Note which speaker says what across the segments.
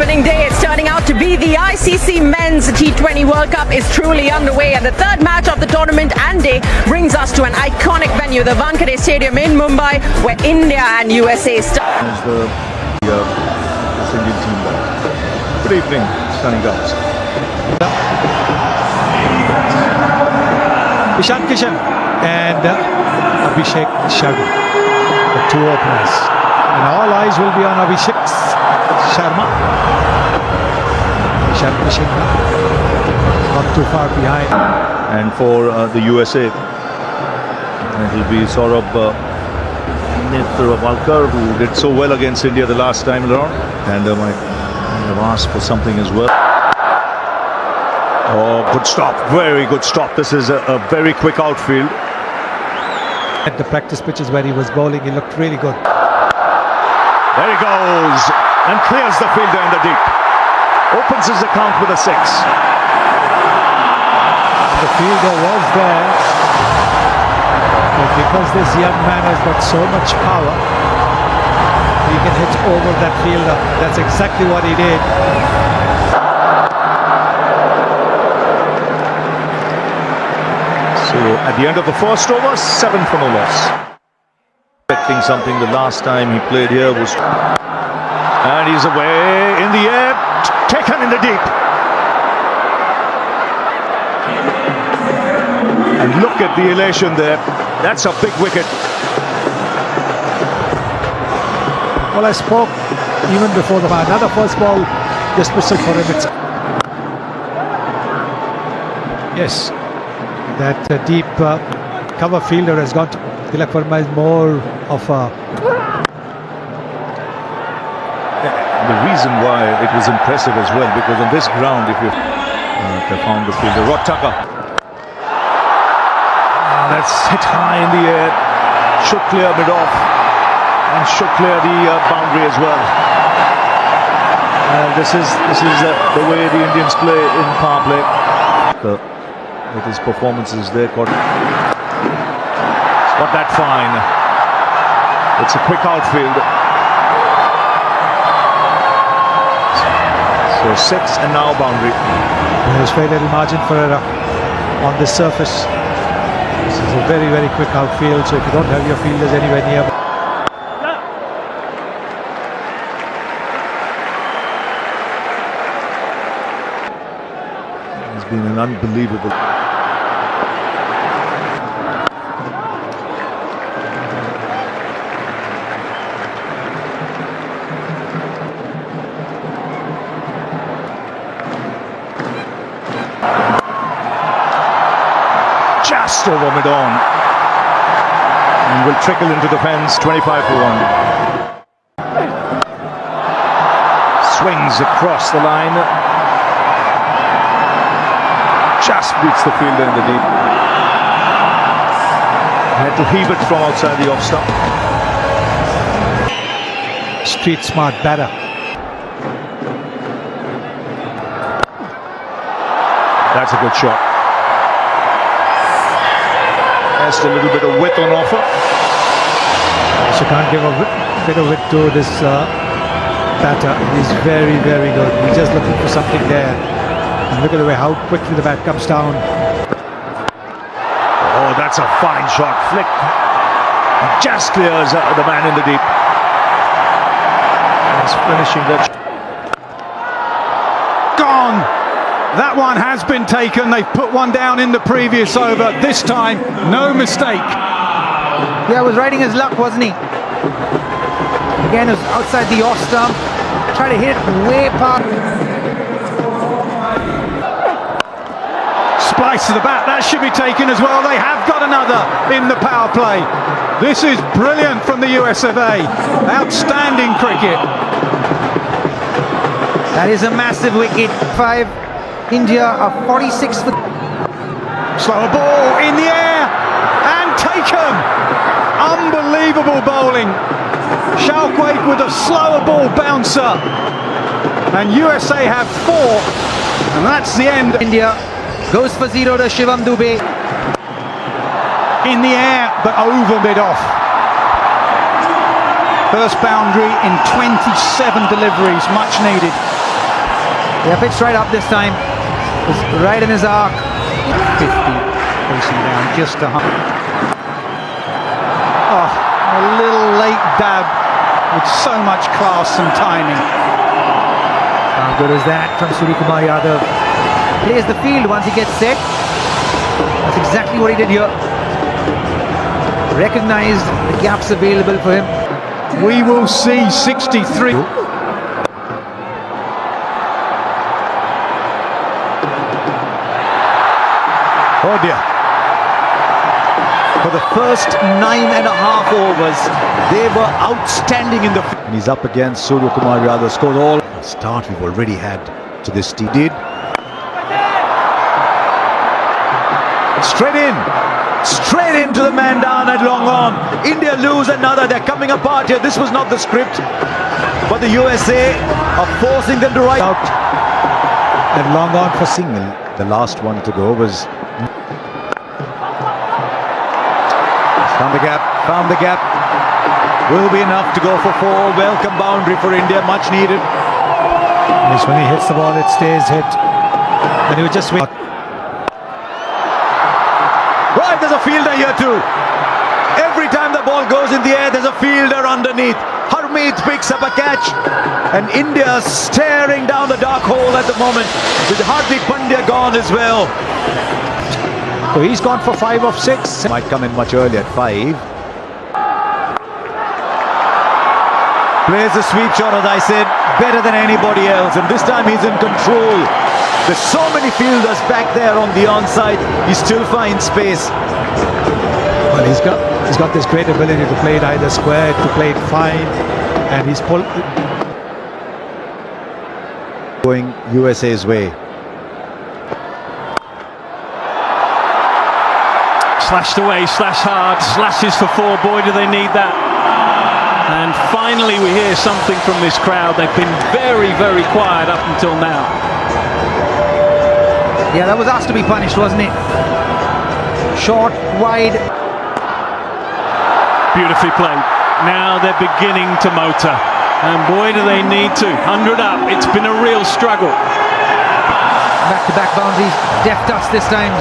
Speaker 1: opening day. It's turning out to be the ICC Men's T20 World Cup is truly underway, and the third match of the tournament and day brings us to an iconic venue, the Wankhede Stadium in Mumbai, where India and USA start.
Speaker 2: As the Indian team there. Good evening, stunning guys.
Speaker 3: Ishan Kishan and Abhishek Sharma, the two openers. And all eyes will be on Abhishek Sharma. Ishan Kishan not too far behind.
Speaker 2: And for the USA, it will be Saurabh Walkar, who did so well against India the last time around, and might have asked for something as well. Oh, good stop, very good stop. This is a very quick outfield.
Speaker 3: At the practice pitches where he was bowling, he looked really good.
Speaker 2: There he goes, and clears the fielder in the deep. Opens his account with a 6.
Speaker 3: The fielder was there, but because this young man has got so much power, he can hit over that fielder. That's exactly what he did.
Speaker 2: So at the end of the first over, 7 for no loss. Expecting something the last time he played here was, and he's away in the air, taken in the deep. And look at the elation there. That's a big wicket.
Speaker 3: Well, I spoke even before another first ball dismissal for him. Yes, that deep cover fielder has got Tilak Verma is more of a...
Speaker 2: The reason why it was impressive as well, because on this ground, if you found the fielder, Rod Tucker. That's hit high in the air, should clear mid-off, and should clear the boundary as well. And this is the way the Indians play in power play. With his performances there, got that fine. It's a quick outfield. So 6 and now boundary.
Speaker 3: There's very little margin for error on this surface. This is a very, very quick outfield, so if you don't have your fielders anywhere near.
Speaker 2: It's been an unbelievable. Just over mid-on, and will trickle into the fence. 25 for 1. Swings across the line, just beats the fielder in the deep. Had to heave it from outside the off stump.
Speaker 3: Street smart batter.
Speaker 2: That's a good shot. Just a little bit of width on offer.
Speaker 3: So can't give a bit of width to this batter. He's very, very good. He's just looking for something there. And look at the way how quickly the bat comes down.
Speaker 2: Oh, that's a fine shot. Flick. Just clears the man in the deep. He's finishing that.
Speaker 4: Gone! That one has been taken. They've put one down in the previous over. This time, no mistake.
Speaker 5: Yeah, was riding his luck, wasn't he? Again, it was outside the off stump. Try to hit it way past.
Speaker 4: Splice to the bat. That should be taken as well. They have got another in the power play. This is brilliant from the US of A. Outstanding cricket.
Speaker 5: That is a massive wicket. 5. India are 46 for...
Speaker 4: Slower ball in the air and taken. Unbelievable bowling. Schalkwyk with a slower ball bouncer. And USA have 4. And that's the end.
Speaker 5: India goes for 0 to Shivam Dubey.
Speaker 4: In the air, but over mid-off. First boundary in 27 deliveries, much needed.
Speaker 5: They are pitched right up this time. It's right in his arc. 50 facing down just a
Speaker 4: A little late dab with so much class and timing.
Speaker 5: How good is that from Suryakumar Yadav? Plays the field once he gets set. That's exactly what he did here. Recognized the gaps available for him.
Speaker 4: We will see 63.
Speaker 2: Oh dear. For the first 9.5 overs, they were outstanding in the... And he's up against Suryakumar Yadav, scored all... A start we've already had to this team. Did. Straight into the man down at long on. India lose another. They're coming apart here. This was not the script. But the USA are forcing them to ride out. And long on for single. The last one to go was... Found the gap. Will be enough to go for 4. Welcome boundary for India. Much needed.
Speaker 3: Yes, when he hits the ball, it stays hit. And he would just wait.
Speaker 2: Right, there's a fielder here too. Every time the ball goes in the air, there's a fielder underneath. Harmeet picks up a catch. And India staring down the dark hole at the moment, with Hardik Pandya gone as well.
Speaker 3: So he's gone for 5 of 6.
Speaker 2: Might come in much earlier at 5. Plays the sweep shot, as I said, better than anybody else. And this time he's in control. There's so many fielders back there on the onside. He still finds space.
Speaker 3: Well, he's got this great ability to play it either square, to play it fine, and he's pulled
Speaker 2: going USA's way.
Speaker 6: Slashed away, slash hard, slashes for 4. Boy, do they need that. And finally we hear something from this crowd. They've been very, very quiet up until now.
Speaker 5: Yeah, that was asked to be punished, wasn't it? Short, wide.
Speaker 6: Beautifully played. Now they're beginning to motor. And boy, do they need to. 100 up. It's been a real struggle.
Speaker 5: Back-to-back boundaries. Deft dust this time.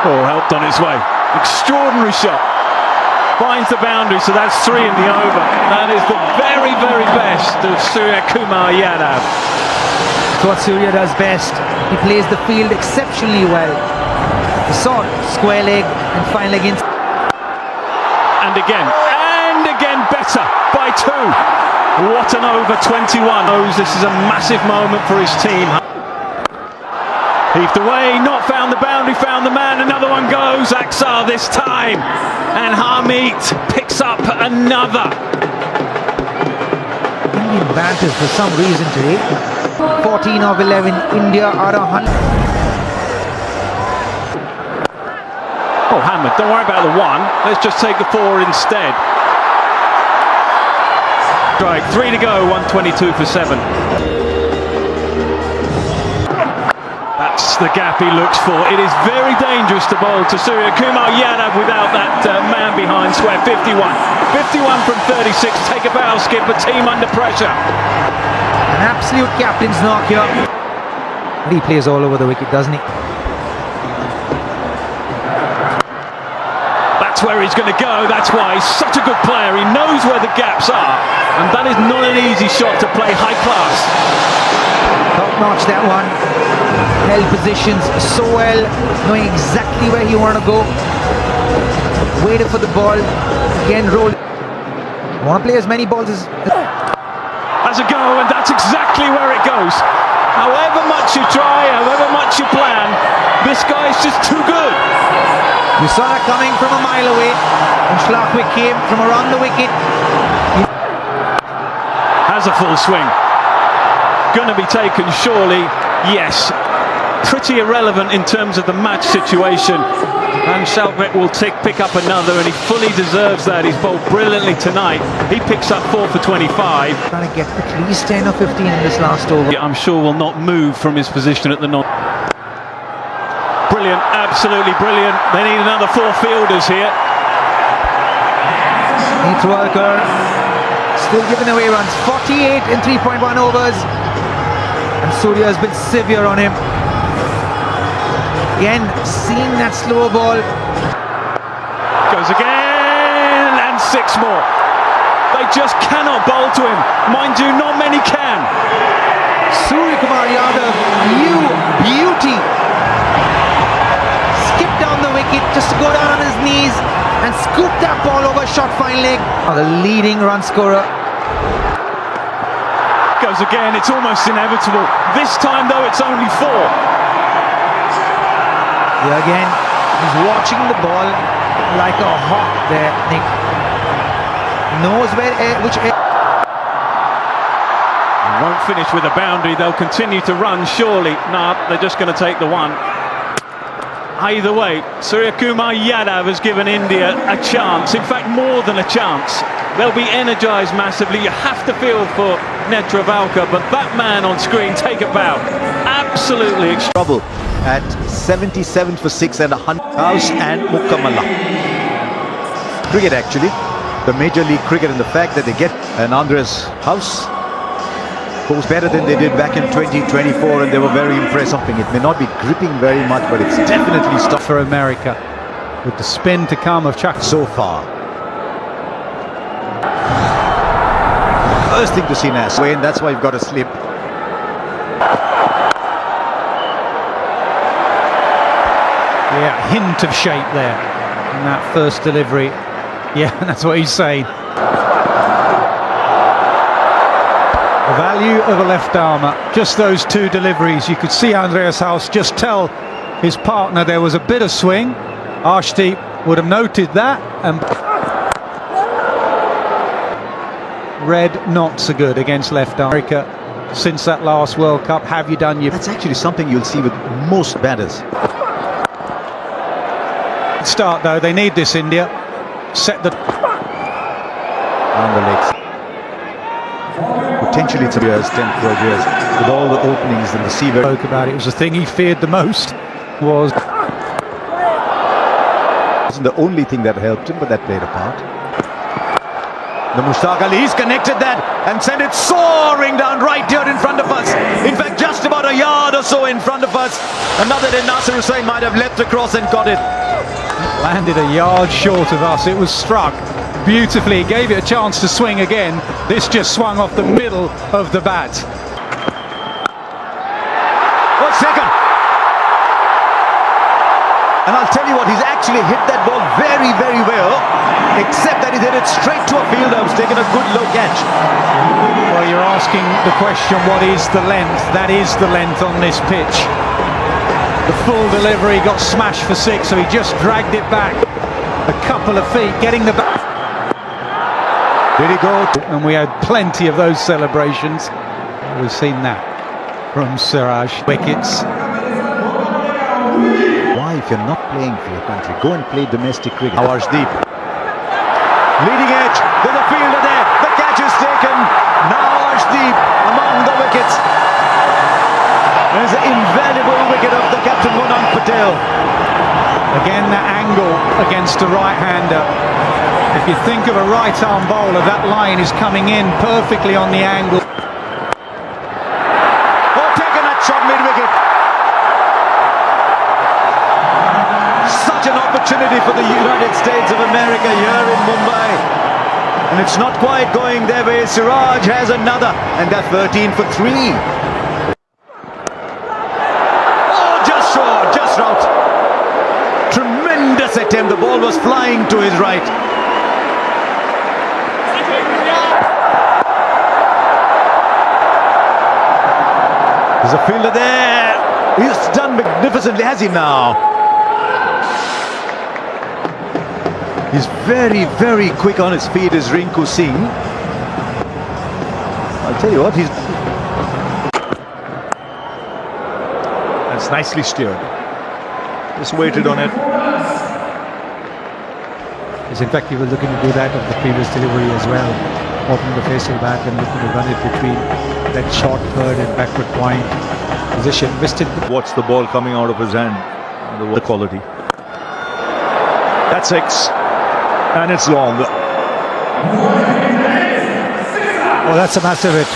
Speaker 6: Oh, helped on its way. Extraordinary shot. Finds the boundary, so that's 3 in the over. That is the very, very best of Suryakumar Yadav.
Speaker 5: It's what Surya does best. He plays the field exceptionally well. The short, square leg, and fine leg in.
Speaker 6: And again better by 2. What an over 21. This is a massive moment for his team. Heaved away, not found the boundary, found the man, another one goes, Aksar this time, and Harmeet picks up another.
Speaker 5: Indian batters for some reason today. 14 of 11, India are 100.
Speaker 6: Oh, Hamid, don't worry about the 1, let's just take the 4 instead. Strike, 3 to go, 122 for 7. That's the gap he looks for. It is very dangerous to bowl to Suryakumar Yadav without that man behind square. 51 from 36. Take a bow, skip, a team under pressure.
Speaker 5: An absolute captain's knock here. He plays all over the wicket, doesn't he?
Speaker 6: That's where he's going to go. That's why he's such a good player. He knows where the gaps are, and that is not an easy shot to play high class.
Speaker 5: Top notch that one. Held positions so well, knowing exactly where he wanted to go. Waited for the ball, again rolled. Want to play as many balls as...
Speaker 6: Has a go, and that's exactly where it goes. However much you try, however much you plan, this guy's just too good.
Speaker 5: You saw that coming from a mile away, and Schalkwyk came from around the wicket.
Speaker 6: Has a full swing. Going to be taken, surely. Yes. Pretty irrelevant in terms of the match situation. And Schalkwyk will pick up another, and he fully deserves that. He's bowled brilliantly tonight. He picks up 4 for 25.
Speaker 5: Trying to get at least 10 or 15 in this last over.
Speaker 6: I'm sure will not move from his position at the non. Brilliant, absolutely brilliant. They need another 4 fielders here.
Speaker 5: Walker Still giving away runs. 48 in 3.1 overs. And Surya has been severe on him. Again, seeing that slower ball.
Speaker 6: Goes again, and 6 more. They just cannot bowl to him. Mind you, not many can.
Speaker 5: Suryakumar Yadav, you beauty. Skip down the wicket, just to go down on his knees and scoop that ball over short fine leg. The leading run scorer.
Speaker 6: Goes again, it's almost inevitable. This time though, it's only 4.
Speaker 5: Yeah, again, he's watching the ball like a hawk there, Nick. Knows which
Speaker 6: Won't finish with a boundary, they'll continue to run, surely. Nah, they're just going to take the one. Either way, Suryakumar Yadav has given India a chance, in fact more than a chance. They'll be energised massively. You have to feel for Netravalka, but that man on screen, take a bow. Absolutely
Speaker 2: Trouble at 77 for 6 and 100. House and Mukamala. Cricket actually, the Major League Cricket, and the fact that they get an Andres House goes better than they did back in 2024, and they were very impressed. Something it may not be gripping very much, but it's definitely stuff
Speaker 3: For America, with the spin to come of Chuck.
Speaker 2: so far. First thing to see Nas Wayne, that's why you've got a slip.
Speaker 3: Yeah, hint of shape there in that first delivery. Yeah, that's what he's saying. The value of a left armour, just those 2 deliveries. You could see Andreas House just tell his partner there was a bit of swing. Arshdeep would have noted that, and red not so good against left arm. America, since that last World Cup, have you done your...
Speaker 2: That's actually something you'll see with most batters.
Speaker 3: Start though, they need this, India. Set the...
Speaker 2: On the legs. Potentially it's 10, 12 years with all the openings and the seaver.
Speaker 3: Spoke about it was the thing he feared the most. Was
Speaker 2: Wasn't the only thing that helped him, but that played a part. The Mushtaq Ali, he's connected that and sent it soaring down right here in front of us. In fact, just about a yard or so in front of us. Another than Nasser Hussain might have leapt across and got it.
Speaker 3: landed a yard short of us. It was struck beautifully, gave it a chance to swing again. This just swung off the middle of the bat.
Speaker 2: Well, second. And I'll tell you what, he's actually hit that ball very, very well, except that he hit it straight to a fielder who's taken a good low catch.
Speaker 3: Well, you're asking the question, what is the length? That is the length on this pitch. The full delivery got smashed for six, so he just dragged it back a couple of feet, getting the bat.
Speaker 2: Did he go?
Speaker 3: And we had plenty of those celebrations. We've seen that from Siraj. Wickets.
Speaker 2: Why, if you're not playing for your country, go and play domestic cricket. Now Arshdeep. Leading edge, there's a fielder there. The catch is taken. Now Arshdeep among the wickets. There's an invaluable wicket of the captain Monang Patel.
Speaker 3: Again, that angle against a right-hander. If you think of a right-arm bowler, that line is coming in perfectly on the angle.
Speaker 2: Oh, taken that shot mid-wicket. Such an opportunity for the United States of America here in Mumbai. And it's not quite going their way. Siraj has another, and they're 13 for 3. Oh, just short, just out. Tremendous attempt. The ball was flying to his right. There's a fielder there. He's done magnificently, has he now? He's very, very quick on his feet, is Rinku Singh. I'll tell you what, he's... That's nicely steered. Just waited on it.
Speaker 3: Yes, in fact, he was looking to do that of the previous delivery as well. Opening the face of the bat and looking to run it between that short third and backward point position. Missed it.
Speaker 2: Watch the ball coming out of his hand. The quality. That's 6. And it's long.
Speaker 4: Oh, that's a massive hit.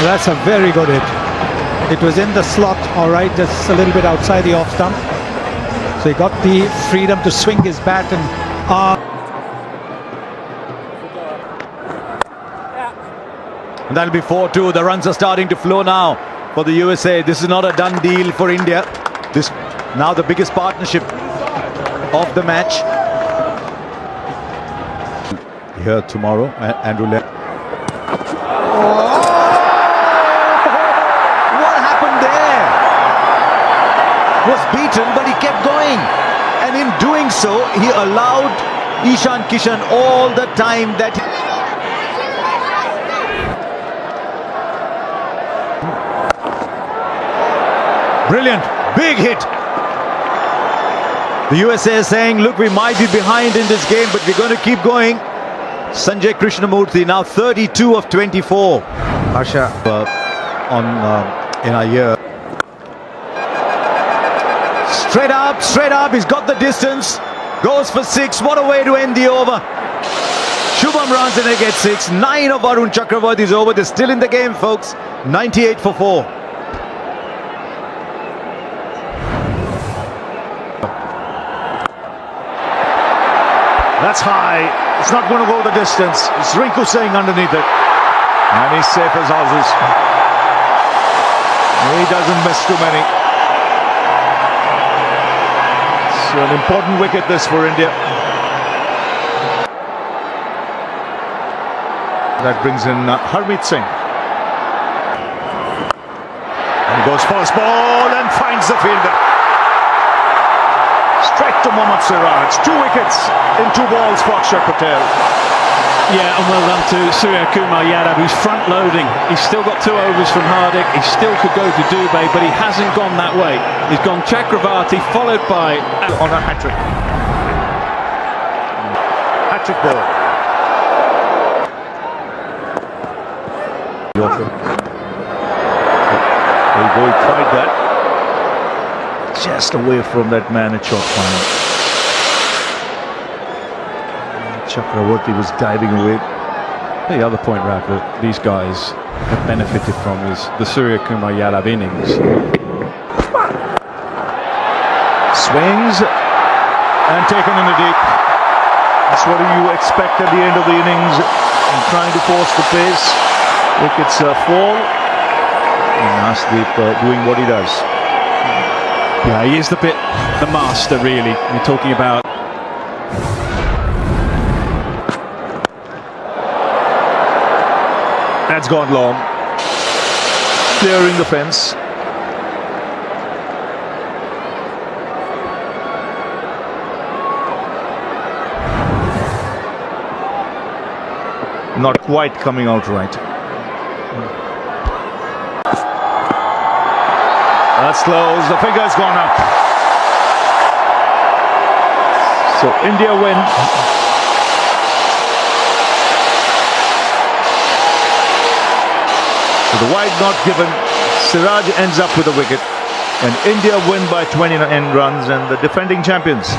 Speaker 4: That's a very good hit. It was in the slot, all right, just a little bit outside the off stump. So he got the freedom to swing his bat and arm.
Speaker 2: And that'll be 4-2. The runs are starting to flow now for the USA. This is not a done deal for India. This now the biggest partnership of the match. Here tomorrow, Andrew. What happened there? Was beaten, but he kept going. And in doing so, he allowed Ishan Kishan all the time that he... Brilliant, big hit. The USA is saying, look, we might be behind in this game, but we're going to keep going. Sanjay Krishnamurthy now 32 of 24.
Speaker 5: Harsha
Speaker 2: In our year. Straight up, he's got the distance. Goes for 6, what a way to end the over. Shubham runs and they get 6. 9 of Varun Chakravarti's over. They're still in the game, folks. 98 for 4.
Speaker 4: That's high. It's not going to go the distance. It's Rinku Singh underneath it. And he's safe as houses. He doesn't miss too many. It's an important wicket this for India. That brings in Harmeet Singh. And he goes first ball and finds the fielder. Straight to Mohammed Siraj. 2 wickets in 2 balls for Akshar Patel.
Speaker 6: Yeah, and well done to Suryakumar Yadav, who's front-loading. He's still got 2 overs from Hardik. He still could go to Dubey, but he hasn't gone that way. He's gone Chakravarti, followed by...
Speaker 4: On a hat-trick. Hat-trick ball. There you go, he tried that. Just away from that man at short final. Chakravarti was diving away.
Speaker 6: The other point, Rav, that these guys have benefited from is the Suryakumar Yadav innings.
Speaker 4: Swings and taken in the deep. That's what you expect at the end of the innings. And trying to force the pace. Wickets fall. And Arshdeep doing what he does.
Speaker 6: Yeah, he is the master, really. We're talking about...
Speaker 4: That's gone long. Clearing the fence. Not quite coming out right. That's close. The finger's gone up. So India win. So the wide not given. Siraj ends up with a wicket. And India win by 29 runs and the defending champions.